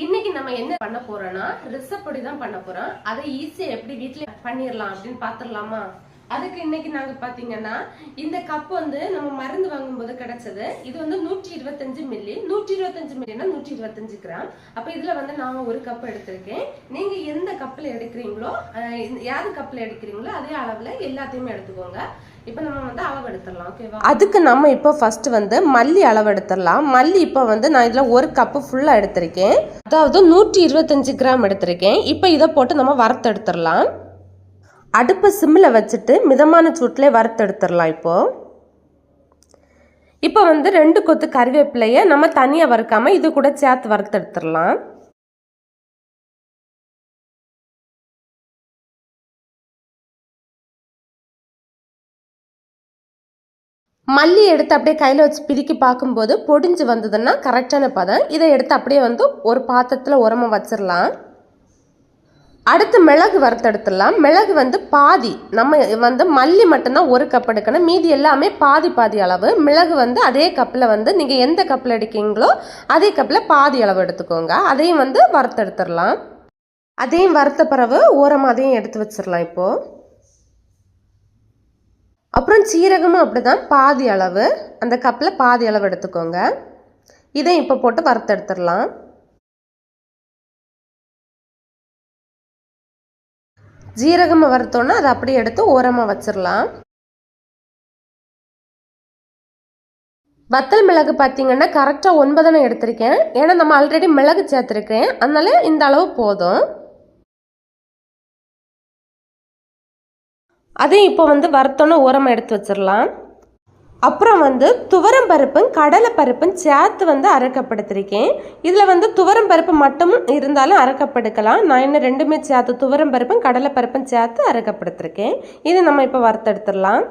இன்னைக்கு நம்ம என்ன பண்ண போறோம்னா ரிசப்பொடி தான் பண்ண போறோம். அதை ஈஸியா எப்படி வீட்ல பண்ணிரலாம் அப்படின்னு பாத்துடலாமா? அதுக்கு இன்னைக்கு நாங்க பாத்தீங்கன்னா இந்த கப் வந்து நம்ம மருந்து வாங்கும்போது கிடைச்சது. இது வந்து 125 மில்லி. 125 மில்லினா 125 கிராம். அப்ப இதுல வந்து நான் ஒரு கப் எடுத்திருக்கேன். நீங்க எந்த கப்ல எடுக்கிறீங்களோ யாரு கப்ல எடுக்கிறீங்களோ அதே அளவுல எல்லாத்தையுமே எடுத்துக்கோங்க. இப்போ நம்ம வந்து அளவு எடுத்துடலாம். ஓகேவா? அதுக்கு நம்ம இப்போ ஃபர்ஸ்ட் வந்து மல்லி அளவு எடுத்துடலாம். மல்லி இப்போ வந்து நான் இதில் ஒரு கப்பு ஃபுல்லாக எடுத்திருக்கேன். அதாவது 125 கிராம் எடுத்திருக்கேன். இப்போ இதை போட்டு நம்ம வறுத்து எடுத்துடலாம். அடுப்பு சிம்மில் வச்சுட்டு மிதமான சூட்டிலே வறுத்து எடுத்துடலாம். இப்போ வந்து 2 கொத்து கறிவேப்பிலையை நம்ம தனியாக வறுக்காமல் இது கூட சேர்த்து வறுத்து எடுத்துடலாம். மல்லி எடுத்து அப்படியே கையில் வச்சு பிரிக்கி பார்க்கும்போது பொடிஞ்சு வந்ததுன்னா கரெக்டான பதம். இதை எடுத்து அப்படியே வந்து ஒரு பாத்திரத்தில் உரமாக வச்சிடலாம். அடுத்து மிளகு வறுத்தெடுத்துடலாம். மிளகு வந்து பாதி, நம்ம வந்து மல்லி மட்டும்தான் ஒரு கப் எடுக்கணும், மீதி எல்லாமே பாதி பாதி அளவு. மிளகு வந்து அதே கப்பில் வந்து நீங்கள் எந்த கப்பில் எடுக்கீங்களோ அதே கப்பில் பாதி அளவு எடுத்துக்கோங்க. அதையும் வந்து வறுத்தெடுத்துடலாம். அதையும் வறுத்த பிறகு ஓரமாக அதையும் எடுத்து வச்சிடலாம். இப்போது அப்புறம் சீரகமும் அப்படிதான் பாதி அளவு, அந்த கப்பில் பாதி அளவு எடுத்துக்கோங்க. இதை இப்போ போட்டு வறுத்தெடுத்துடலாம். ஜீரகம் வறுத்தோன்னா அதை அப்படியே எடுத்து ஓரமாக வச்சிடலாம். வத்தல் மிளகு பார்த்தீங்கன்னா கரெக்டாக 9 எடுத்திருக்கேன். ஏன்னா நம்ம ஆல்ரெடி மிளகு சேர்த்துருக்கேன், அதனால இந்த அளவு போதும். அதையும் இப்போ வந்து வறுத்தோன்னு ஓரமாக எடுத்து வச்சிடலாம். அப்புறம் வந்து துவரம் பருப்பும் கடலை பருப்பும் சேர்த்து வந்து அரைக்கப்படுத்திருக்கேன். இதில் வந்து துவரம் பருப்பு மட்டும் இருந்தாலும் அரைக்கப்படுக்கலாம். நான் இன்னும் ரெண்டுமே சேர்த்து துவரம் பருப்பும் கடலை பருப்பும் சேர்த்து அரைக்கப்படுத்திருக்கேன். இது நம்ம இப்போ வறுத்தெடுத்துடலாம்.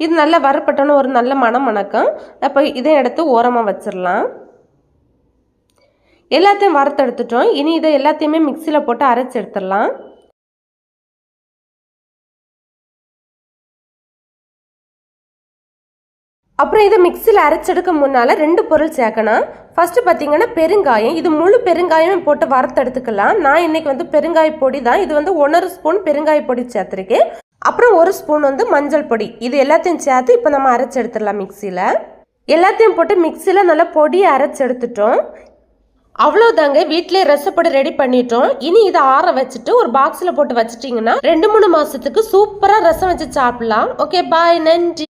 இது நல்லா வறுப்பட்டோன்னு ஒரு நல்ல மணம் மணக்கும். அப்போ இதை எடுத்து ஓரமாக வச்சிடலாம். எல்லாத்தையும் வறுத்தெடுத்துட்டோம். இனி இதை எல்லாத்தையுமே மிக்சியில் போட்டு அரைச்சி எடுத்துடலாம். அப்புறம் இதை மிக்சியில் அரைச்செடுக்க முன்னால் 2 பொருள் சேர்க்கணும். ஃபஸ்ட்டு பார்த்தீங்கன்னா பெருங்காயம். இது முழு பெருங்காயம் போட்டு வறுத்தெடுத்துக்கலாம். நான் இன்றைக்கி வந்து பெருங்காய பொடி தான், இது வந்து 1 ஸ்பூன் பெருங்காய பொடி சேர்த்துருக்கேன். அப்புறம் 1 ஸ்பூன் வந்து மஞ்சள் பொடி. இது எல்லாத்தையும் சேர்த்து இப்போ நம்ம அரைச்சி எடுத்துடலாம். மிக்சியில் எல்லாத்தையும் போட்டு மிக்சியில் நல்லா பொடியை அரைச்சி எடுத்துட்டோம். அவ்வளோதாங்க, வீட்டிலே ரசப்பொடி ரெடி பண்ணிட்டோம். இனி இதை ஆற வச்சுட்டு ஒரு பாக்ஸில் போட்டு வச்சுட்டிங்கன்னா 2-3 மாதத்துக்கு சூப்பராக ரசம் வச்சு சாப்பிடலாம். ஓகே, பாய், நன்றி.